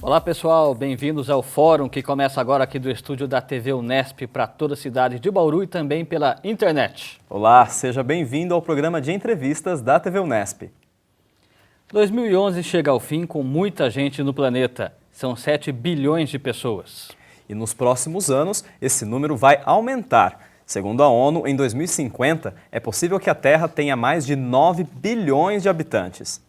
Olá pessoal, bem-vindos ao Fórum que começa agora aqui do estúdio da TV Unesp para toda a cidade de Bauru e também pela internet. Olá, seja bem-vindo ao programa de entrevistas da TV Unesp. 2011 chega ao fim com muita gente no planeta, são 7 bilhões de pessoas. E nos próximos anos, esse número vai aumentar. Segundo a ONU, em 2050, é possível que a Terra tenha mais de 9 bilhões de habitantes.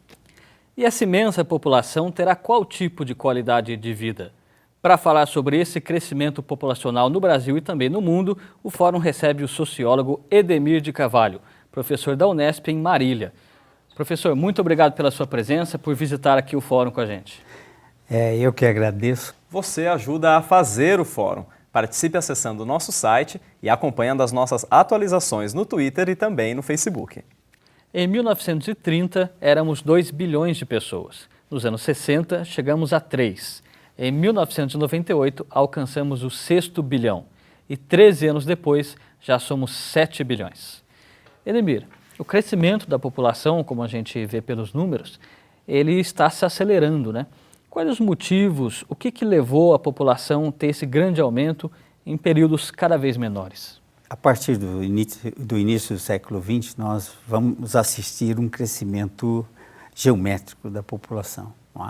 E essa imensa população terá qual tipo de qualidade de vida? Para falar sobre esse crescimento populacional no Brasil e também no mundo, o Fórum recebe o sociólogo Edemir de Carvalho, professor da Unesp em Marília. Professor, muito obrigado pela sua presença, por visitar aqui o Fórum com a gente. Eu que agradeço. Você ajuda a fazer o Fórum. Participe acessando o nosso site e acompanhando as nossas atualizações no Twitter e também no Facebook. Em 1930, éramos 2 bilhões de pessoas. Nos anos 60, chegamos a 3. Em 1998, alcançamos o 6º bilhão. E 13 anos depois, já somos 7 bilhões. Edemir, o crescimento da população, como a gente vê pelos números, ele está se acelerando, né? Quais os motivos, o que levou a população a ter esse grande aumento em períodos cada vez menores? A partir do início do século XX, nós vamos assistir um crescimento geométrico da população. Não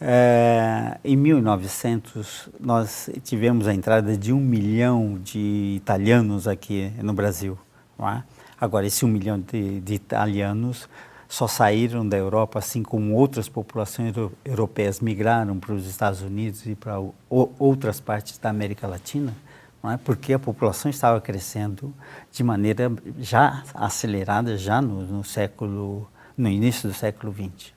é? Em 1900, nós tivemos a entrada de 1 milhão de italianos aqui no Brasil. Não é? Agora, esse 1 milhão de italianos só saíram da Europa, assim como outras populações europeias migraram para os Estados Unidos e para outras partes da América Latina, não é? Porque a população estava crescendo de maneira já acelerada, já no início do século XX.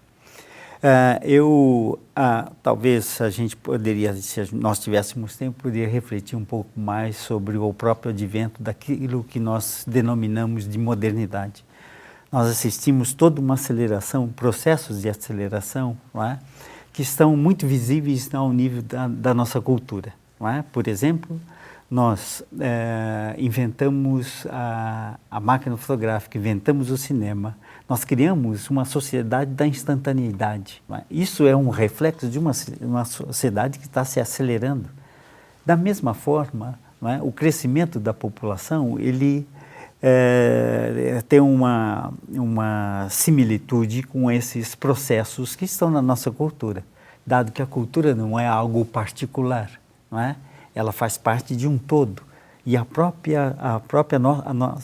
Talvez a gente poderia, se nós tivéssemos tempo, poderia refletir um pouco mais sobre o próprio advento daquilo que nós denominamos de modernidade. Nós assistimos toda uma aceleração, processos de aceleração, não é? Que estão muito visíveis ao nível da nossa cultura. Não é? Por exemplo, nós inventamos a máquina fotográfica, inventamos o cinema, nós criamos uma sociedade da instantaneidade. Não é? Isso é um reflexo de uma sociedade que está se acelerando. Da mesma forma, não é? O crescimento da população, ele tem uma similitude com esses processos que estão na nossa cultura, dado que a cultura não é algo particular, não é? Ela faz parte de um todo. E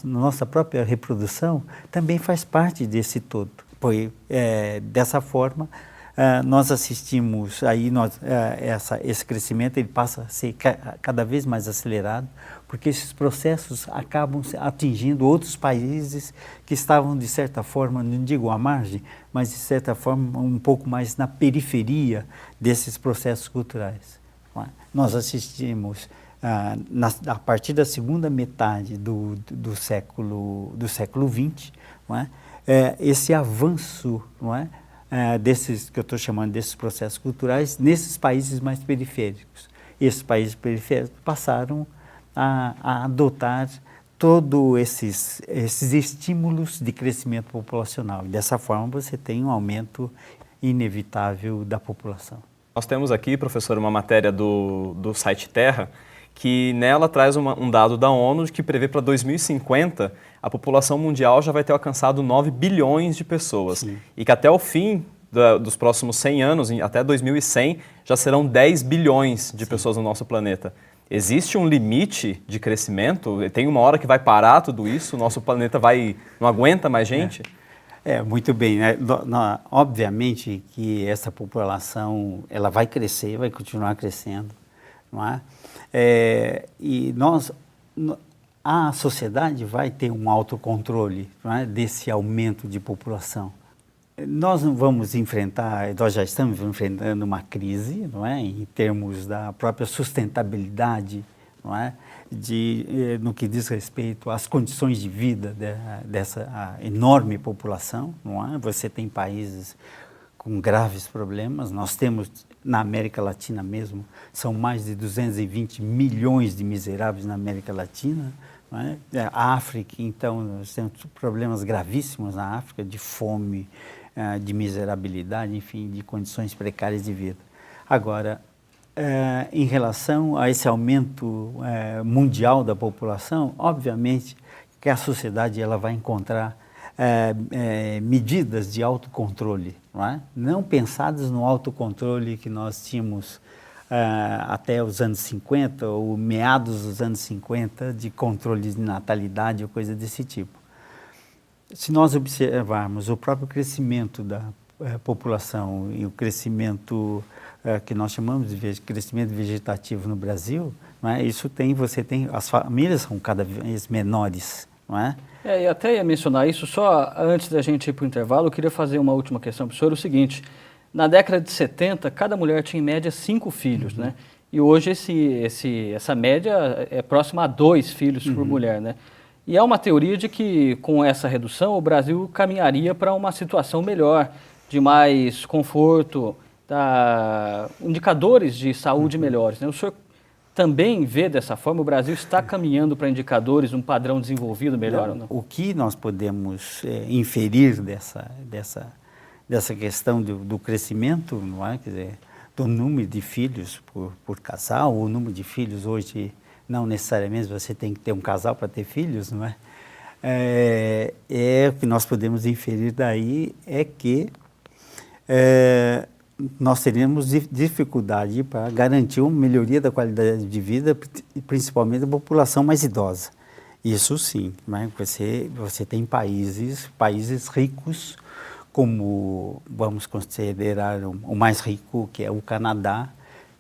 nossa própria reprodução também faz parte desse todo. Dessa forma, nós assistimos, esse crescimento ele passa a ser cada vez mais acelerado, porque esses processos acabam atingindo outros países que estavam, de certa forma, não digo à margem, mas de certa forma um pouco mais na periferia desses processos culturais. Nós assistimos, a partir da segunda metade do século XX, não é? Esse avanço, não é? Desses que eu estou chamando desses processos culturais, nesses países mais periféricos. Esses países periféricos passaram a adotar todos esses estímulos de crescimento populacional. E dessa forma você tem um aumento inevitável da população. Nós temos aqui, professor, uma matéria do site Terra, que nela traz um dado da ONU que prevê para 2050 a população mundial já vai ter alcançado 9 bilhões de pessoas. Sim. E que até o fim dos próximos 100 anos, até 2100, já serão 10 bilhões de pessoas no nosso planeta. Existe um limite de crescimento? Tem uma hora que vai parar tudo isso? O nosso planeta não aguenta mais gente? Muito bem, né? Obviamente que essa população ela vai crescer, vai continuar crescendo, não é? A sociedade vai ter um autocontrole, não é? Desse aumento de população. Nós não vamos nós já estamos enfrentando uma crise, não é? Em termos da própria sustentabilidade, não é? No que diz respeito às condições de vida dessa enorme população, não é? Você tem países com graves problemas, nós temos na América Latina mesmo, são mais de 220 milhões de miseráveis na América Latina, não é? A África, então, nós temos problemas gravíssimos na África, de fome, de miserabilidade, enfim, de condições precárias de vida. Agora, em relação a esse aumento mundial da população, obviamente que a sociedade ela vai encontrar medidas de autocontrole, não é? Não pensadas no autocontrole que nós tínhamos até os anos 50 ou meados dos anos 50 de controle de natalidade ou coisa desse tipo. Se nós observarmos o próprio crescimento da população e o crescimento que nós chamamos de crescimento vegetativo no Brasil, não é? As famílias são cada vez menores, não é? E até ia mencionar isso, só antes da gente ir para o intervalo, eu queria fazer uma última questão para o senhor, o seguinte, na década de 70, cada mulher tinha em média 5 filhos, né? E hoje essa média é próxima a 2 filhos por mulher, né? E há uma teoria de que com essa redução o Brasil caminharia para uma situação melhor, de mais conforto, indicadores de saúde melhores, né? O senhor também vê dessa forma? O Brasil está caminhando para indicadores, um padrão desenvolvido melhor ou não? O que nós podemos inferir dessa questão do crescimento, não é? Quer dizer, do número de filhos por casal, o número de filhos hoje, não necessariamente você tem que ter um casal para ter filhos, não é? O que nós podemos inferir daí é que nós teríamos dificuldade para garantir uma melhoria da qualidade de vida, principalmente da população mais idosa. Isso sim, né? Você tem países ricos, como vamos considerar o mais rico, que é o Canadá,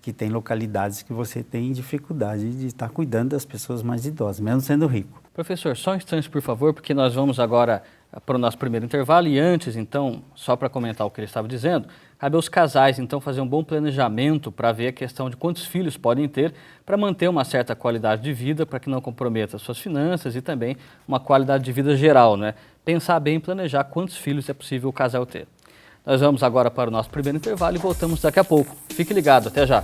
que tem localidades que você tem dificuldade de estar cuidando das pessoas mais idosas, mesmo sendo rico. Professor, só um instante, por favor, porque nós vamos agora para o nosso primeiro intervalo e antes, então, só para comentar o que ele estava dizendo, cabe aos casais, então, fazer um bom planejamento para ver a questão de quantos filhos podem ter para manter uma certa qualidade de vida, para que não comprometa suas finanças e também uma qualidade de vida geral, né? Pensar bem e planejar quantos filhos é possível o casal ter. Nós vamos agora para o nosso primeiro intervalo e voltamos daqui a pouco. Fique ligado, até já!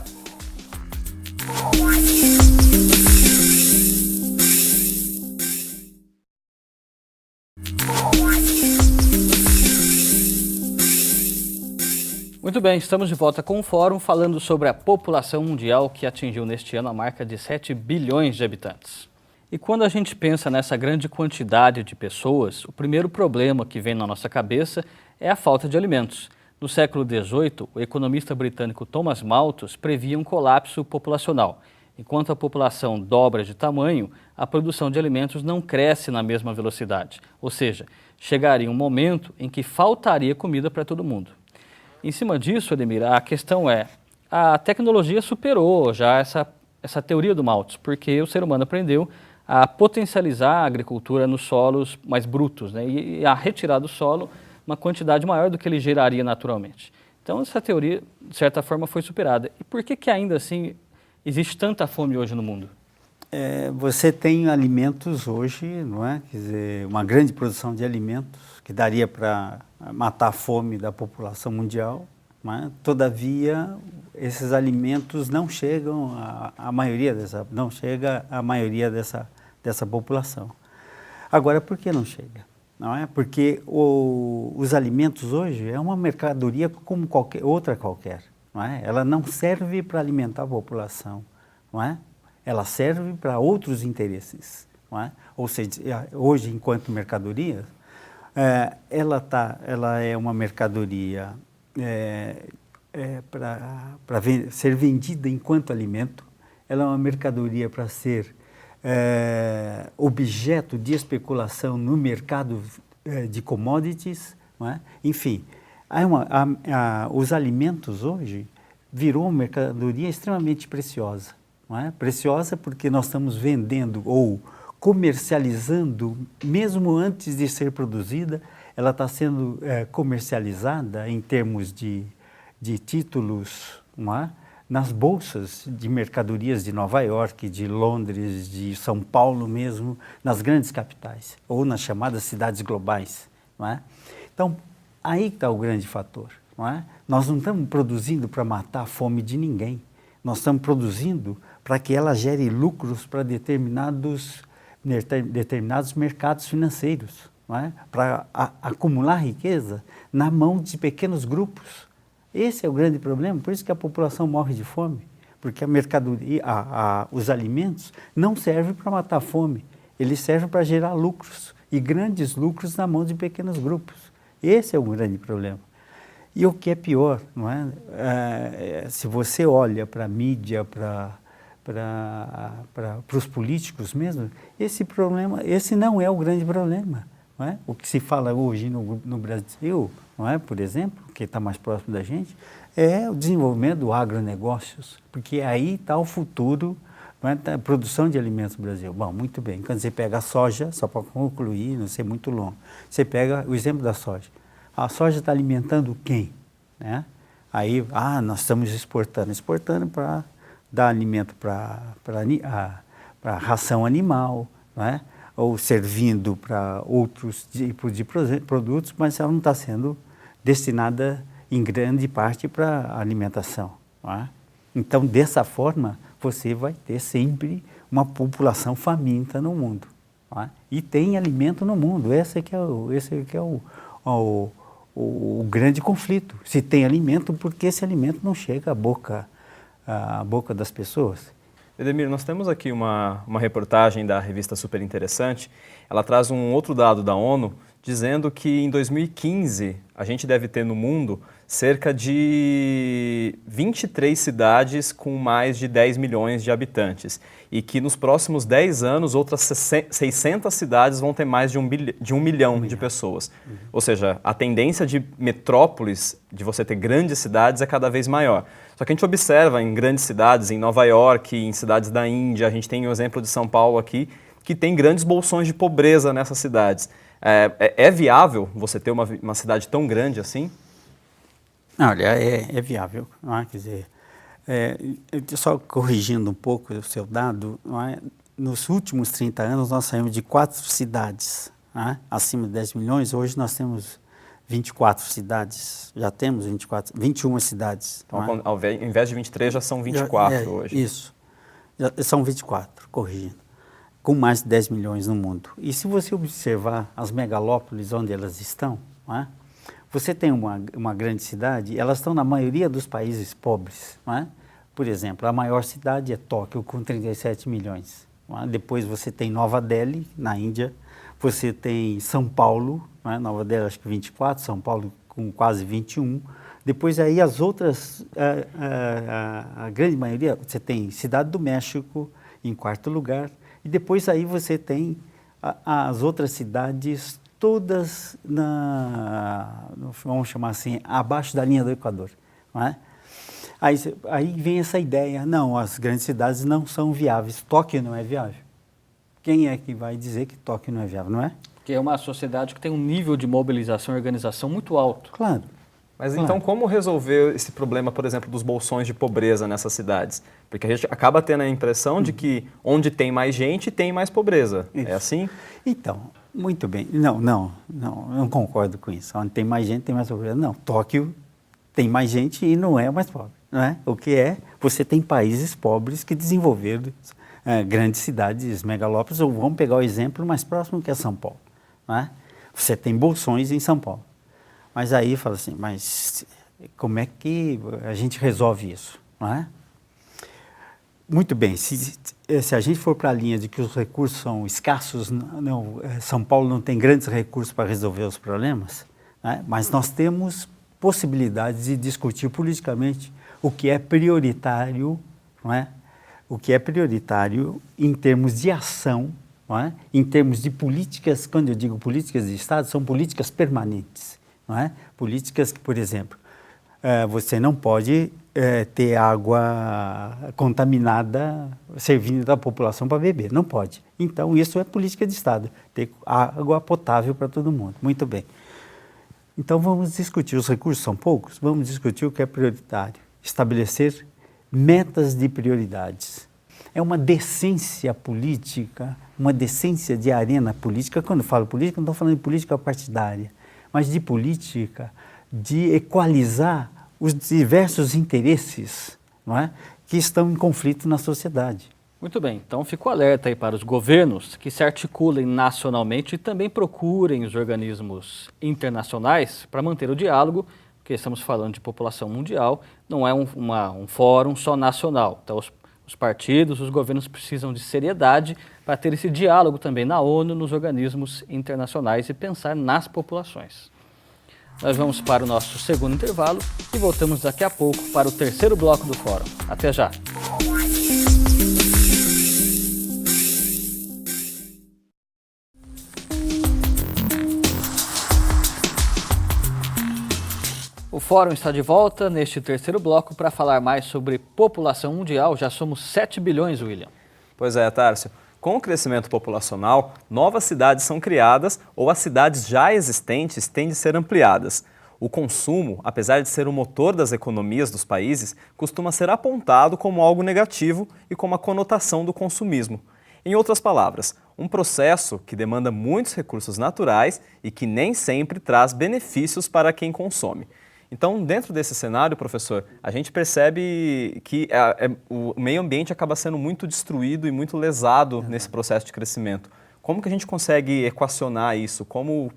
Muito bem, estamos de volta com o Fórum falando sobre a população mundial que atingiu neste ano a marca de 7 bilhões de habitantes. E quando a gente pensa nessa grande quantidade de pessoas, o primeiro problema que vem na nossa cabeça é a falta de alimentos. No século XVIII, o economista britânico Thomas Malthus previa um colapso populacional. Enquanto a população dobra de tamanho, a produção de alimentos não cresce na mesma velocidade. Ou seja, chegaria um momento em que faltaria comida para todo mundo. Em cima disso, Ademir, a questão é, a tecnologia superou já essa teoria do Malthus, porque o ser humano aprendeu a potencializar a agricultura nos solos mais brutos, né, e a retirar do solo uma quantidade maior do que ele geraria naturalmente. Então, essa teoria, de certa forma, foi superada. E por que ainda assim existe tanta fome hoje no mundo? Você tem alimentos hoje, não é? Quer dizer, uma grande produção de alimentos que daria para matar a fome da população mundial, não é? Todavia, esses alimentos não chegam à maioria dessa população. Agora, por que não chega? Não é? Porque os alimentos hoje é uma mercadoria como outra qualquer, não é? Ela não serve para alimentar a população, não é? Ela serve para outros interesses, não é? Ou seja, hoje, enquanto mercadoria, ela é uma mercadoria para ser vendida enquanto alimento, ela é uma mercadoria para ser objeto de especulação no mercado de commodities, não é? Enfim, os alimentos hoje virou uma mercadoria extremamente preciosa. Não é? Preciosa porque nós estamos vendendo ou comercializando, mesmo antes de ser produzida, ela está sendo comercializada em termos de títulos, não é? Nas bolsas de mercadorias de Nova York, de Londres, de São Paulo mesmo, nas grandes capitais, ou nas chamadas cidades globais. Não é? Então, aí está o grande fator. Não é? Nós não estamos produzindo para matar a fome de ninguém, nós estamos produzindo para que ela gere lucros para determinados mercados financeiros, não é? Para acumular riqueza na mão de pequenos grupos. Esse é o grande problema, por isso que a população morre de fome, porque a mercadoria, os alimentos não servem para matar a fome, eles servem para gerar lucros, e grandes lucros na mão de pequenos grupos. Esse é o grande problema. E o que é pior, não é? Se você olha para a mídia, para os políticos mesmo, esse não é o grande problema. Não é? O que se fala hoje no Brasil, não é? Por exemplo, que está mais próximo da gente, é o desenvolvimento do agronegócios, porque aí está o futuro, não é? Da produção de alimentos no Brasil. Bom, muito bem, quando você pega a soja, só para concluir, não ser muito longo, você pega o exemplo da soja. A soja está alimentando quem? Né? Aí, nós estamos exportando para dar alimento para ração animal, né? Ou servindo para outros tipos de produtos, mas ela não está sendo destinada em grande parte para alimentação. Não é? Então, dessa forma, você vai ter sempre uma população faminta no mundo. Não é? E tem alimento no mundo, esse que é o grande conflito. Se tem alimento, por que esse alimento não chega à boca das pessoas? Edemir, nós temos aqui uma reportagem da revista Super Interessante. Ela traz um outro dado da ONU, dizendo que em 2015 a gente deve ter no mundo cerca de 23 cidades com mais de 10 milhões de habitantes e que nos próximos 10 anos outras 600 cidades vão ter mais de um milhão de pessoas. Ou seja, a tendência de metrópoles, de você ter grandes cidades, é cada vez maior. Só que a gente observa em grandes cidades, em Nova York, em cidades da Índia, a gente tem o exemplo de São Paulo aqui, que tem grandes bolsões de pobreza nessas cidades. É viável você ter uma cidade tão grande assim? Olha, é viável. Não é? Quer dizer, só corrigindo um pouco o seu dado, não é? Nos últimos 30 anos nós saímos de 4 cidades, não é? Acima de 10 milhões, hoje nós temos 24 cidades, já temos 21 cidades. Então, ao invés de 23, já são 24 hoje. Isso, são 24, corrigindo, com mais de 10 milhões no mundo. E se você observar as megalópolis onde elas estão, não é? Você tem uma grande cidade, elas estão na maioria dos países pobres. Não é? Por exemplo, a maior cidade é Tóquio, com 37 milhões. Não é? Depois você tem Nova Delhi, na Índia. Você tem São Paulo, não é? Nova Delhi acho que 24, São Paulo com quase 21. Depois aí as outras, a grande maioria, você tem Cidade do México em 4º lugar. E depois aí você tem as outras cidades todas, vamos chamar assim, abaixo da linha do Equador. Não é? Aí vem essa ideia, não, as grandes cidades não são viáveis, Tóquio não é viável. Quem é que vai dizer que Tóquio não é viável, não é? Que é uma sociedade que tem um nível de mobilização e organização muito alto. Claro. Mas então como resolver esse problema, por exemplo, dos bolsões de pobreza nessas cidades? Porque a gente acaba tendo a impressão de que onde tem mais gente, tem mais pobreza. Isso. É assim? Então, muito bem. Não concordo com isso. Onde tem mais gente, tem mais pobreza. Não, Tóquio tem mais gente e não é mais pobre. Não é? O que é? Você tem países pobres que desenvolveram grandes cidades, megalópolis, ou vamos pegar o exemplo mais próximo que é São Paulo. Não é? Você tem bolsões em São Paulo. Mas aí fala assim, mas como é que a gente resolve isso? Não é? Muito bem, se a gente for para a linha de que os recursos são escassos, São Paulo não tem grandes recursos para resolver os problemas, né? Mas nós temos possibilidades de discutir politicamente o que é prioritário, não é? O que é prioritário em termos de ação, não é? Em termos de políticas, quando eu digo políticas de Estado, são políticas permanentes, não é? Políticas que, por exemplo, você não pode ter água contaminada servindo da população para beber, não pode. Então, isso é política de Estado, ter água potável para todo mundo. Muito bem. Então, vamos discutir, os recursos são poucos, vamos discutir o que é prioritário, estabelecer metas de prioridades. É uma decência política, uma decência de arena política. Quando eu falo política, não estou falando de política partidária, mas de política de equalizar os diversos interesses, não é, que estão em conflito na sociedade. Muito bem, então fico alerta aí para os governos que se articulem nacionalmente e também procurem os organismos internacionais para manter o diálogo, porque estamos falando de população mundial, não é um fórum só nacional. Então, os partidos, os governos precisam de seriedade para ter esse diálogo também na ONU, nos organismos internacionais e pensar nas populações. Nós vamos para o nosso segundo intervalo e voltamos daqui a pouco para o terceiro bloco do fórum. Até já! O Fórum está de volta neste terceiro bloco para falar mais sobre população mundial. Já somos 7 bilhões, William. Pois é, Tárcio. Com o crescimento populacional, novas cidades são criadas ou as cidades já existentes têm de ser ampliadas. O consumo, apesar de ser o motor das economias dos países, costuma ser apontado como algo negativo e como a conotação do consumismo. Em outras palavras, um processo que demanda muitos recursos naturais e que nem sempre traz benefícios para quem consome. Então, dentro desse cenário, professor, a gente percebe que o meio ambiente acaba sendo muito destruído e muito lesado nesse processo de crescimento. Como que a gente consegue equacionar isso? Como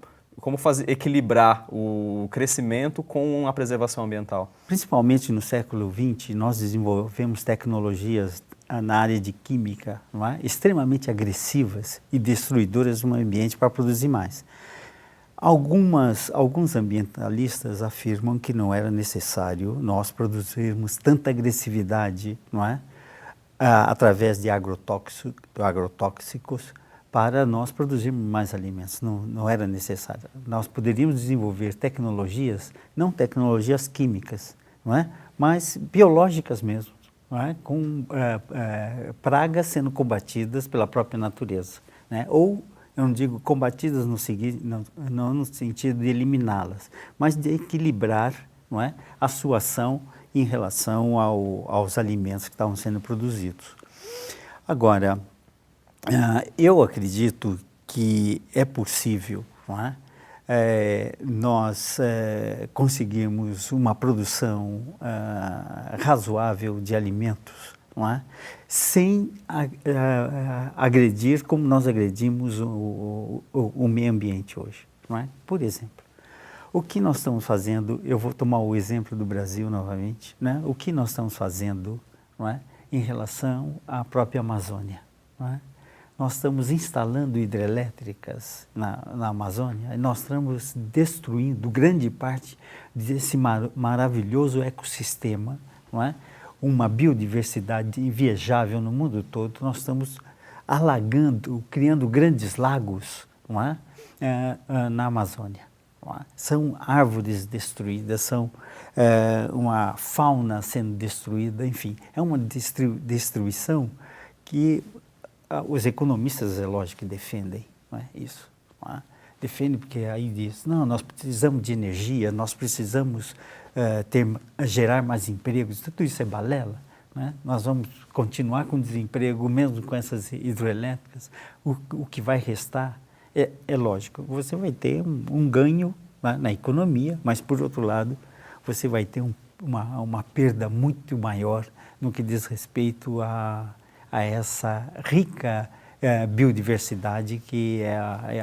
equilibrar o crescimento com a preservação ambiental? Principalmente no século XX, nós desenvolvemos tecnologias na área de química, não é? Extremamente agressivas e destruidoras do meio ambiente para produzir mais. Alguns ambientalistas afirmam que não era necessário nós produzirmos tanta agressividade, não é? Através de agrotóxicos para nós produzirmos mais alimentos. Não era necessário. Nós poderíamos desenvolver tecnologias, não tecnologias químicas, não é? Mas biológicas mesmo, não é? Com pragas sendo combatidas pela própria natureza, né? Ou eu não digo combatidas não no sentido de eliminá-las, mas de equilibrar, não é, a sua ação em relação aos alimentos que estavam sendo produzidos. Agora, eu acredito que é possível, não é, nós conseguirmos uma produção razoável de alimentos, não é? Sem agredir como nós agredimos o meio ambiente hoje, não é? Por exemplo, o que nós estamos fazendo, eu vou tomar o exemplo do Brasil novamente, né? O que nós estamos fazendo, não é? Em relação à própria Amazônia, não é? Nós estamos instalando hidrelétricas na Amazônia e nós estamos destruindo grande parte desse maravilhoso ecossistema, não é? Uma biodiversidade invejável no mundo todo. Nós estamos alagando, criando grandes lagos, não é? Na Amazônia. Não é? São árvores destruídas, são uma fauna sendo destruída, enfim, é uma destruição que os economistas, é lógico, que defendem, não é? Isso. Não é? Defendem porque aí diz, não, nós precisamos de energia, nós precisamos gerar mais empregos, tudo isso é balela, né? Nós vamos continuar com desemprego mesmo com essas hidrelétricas. O que vai restar é lógico, você vai ter um ganho na economia, mas por outro lado você vai ter uma perda muito maior no que diz respeito a essa rica biodiversidade que é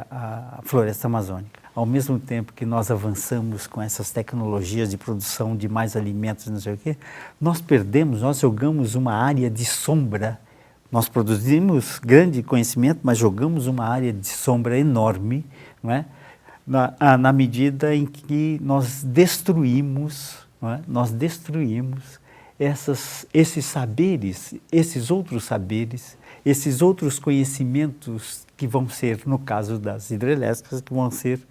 a floresta amazônica. Ao mesmo tempo que nós avançamos com essas tecnologias de produção de mais alimentos, não sei o quê, nós jogamos uma área de sombra. Nós produzimos grande conhecimento, mas jogamos uma área de sombra enorme, não é? Na medida em que nós destruímos, não é? Nós destruímos esses saberes, esses outros conhecimentos que vão ser, no caso das hidrelétricas, que vão ser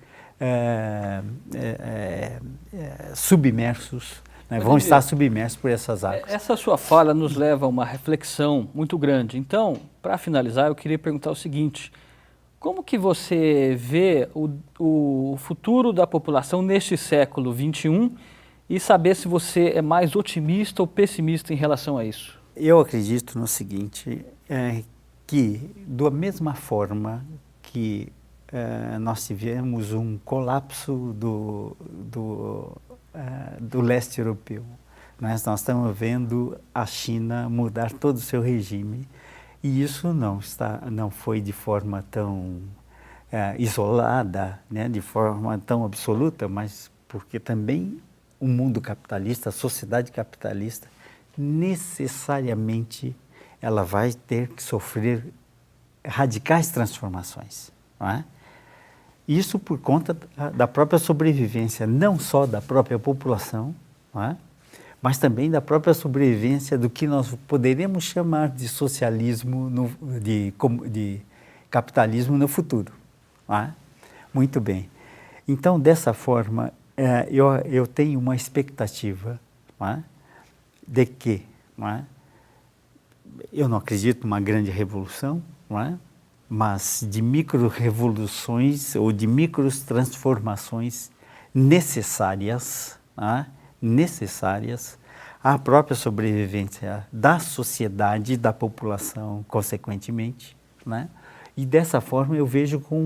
submersos, né? Vão estar submersos por essas águas. Essa sua fala nos leva a uma reflexão muito grande. Então, para finalizar, eu queria perguntar o seguinte: como que você vê o futuro da população neste século XXI e saber se você é mais otimista ou pessimista em relação a isso? Eu acredito no seguinte, que da mesma forma que nós tivemos um colapso do leste europeu, nós estamos vendo a China mudar todo o seu regime, e isso não foi de forma tão isolada, né, de forma tão absoluta, mas porque também o mundo capitalista, a sociedade capitalista, necessariamente ela vai ter que sofrer radicais transformações, não é? Isso por conta da própria sobrevivência, não só da própria população, não é? Mas também da própria sobrevivência do que nós poderíamos chamar de socialismo, de capitalismo no futuro. Não é? Muito bem. Então, dessa forma, eu tenho uma expectativa, não é? De que, não é? Eu não acredito numa grande revolução, não é? Mas de micro-revoluções ou de micro-transformações necessárias, não é? Necessárias à própria sobrevivência da sociedade, da população, consequentemente, né? E dessa forma eu vejo com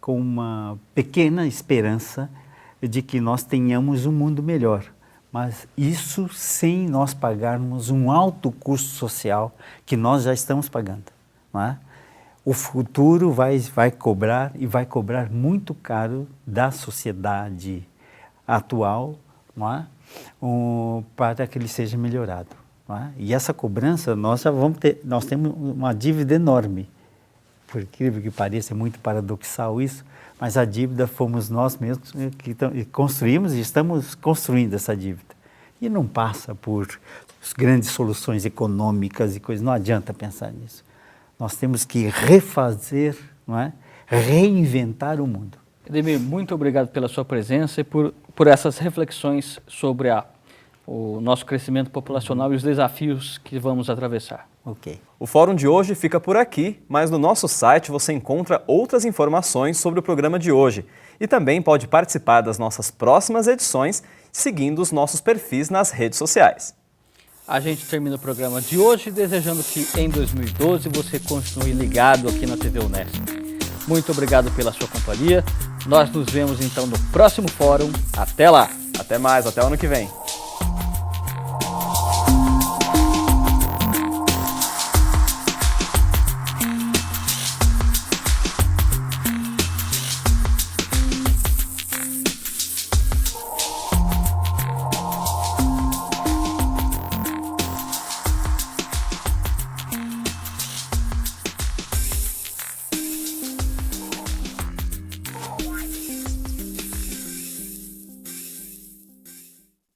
uma pequena esperança de que nós tenhamos um mundo melhor, mas isso sem nós pagarmos um alto custo social que nós já estamos pagando, não é? O futuro vai cobrar e vai cobrar muito caro da sociedade atual, não é? Para que ele seja melhorado, não é? E essa cobrança nós temos uma dívida enorme, por incrível que pareça, é muito paradoxal isso, mas a dívida fomos nós mesmos que construímos e estamos construindo essa dívida. E não passa por grandes soluções econômicas e coisas, não adianta pensar nisso. Nós temos que refazer, não é? Reinventar o mundo. Edemir, muito obrigado pela sua presença e por essas reflexões sobre o nosso crescimento populacional e os desafios que vamos atravessar. Ok. O fórum de hoje fica por aqui, mas no nosso site você encontra outras informações sobre o programa de hoje e também pode participar das nossas próximas edições seguindo os nossos perfis nas redes sociais. A gente termina o programa de hoje desejando que em 2012 você continue ligado aqui na TV Unesp. Muito obrigado pela sua companhia. Nós nos vemos então no próximo fórum. Até lá! Até mais, até o ano que vem.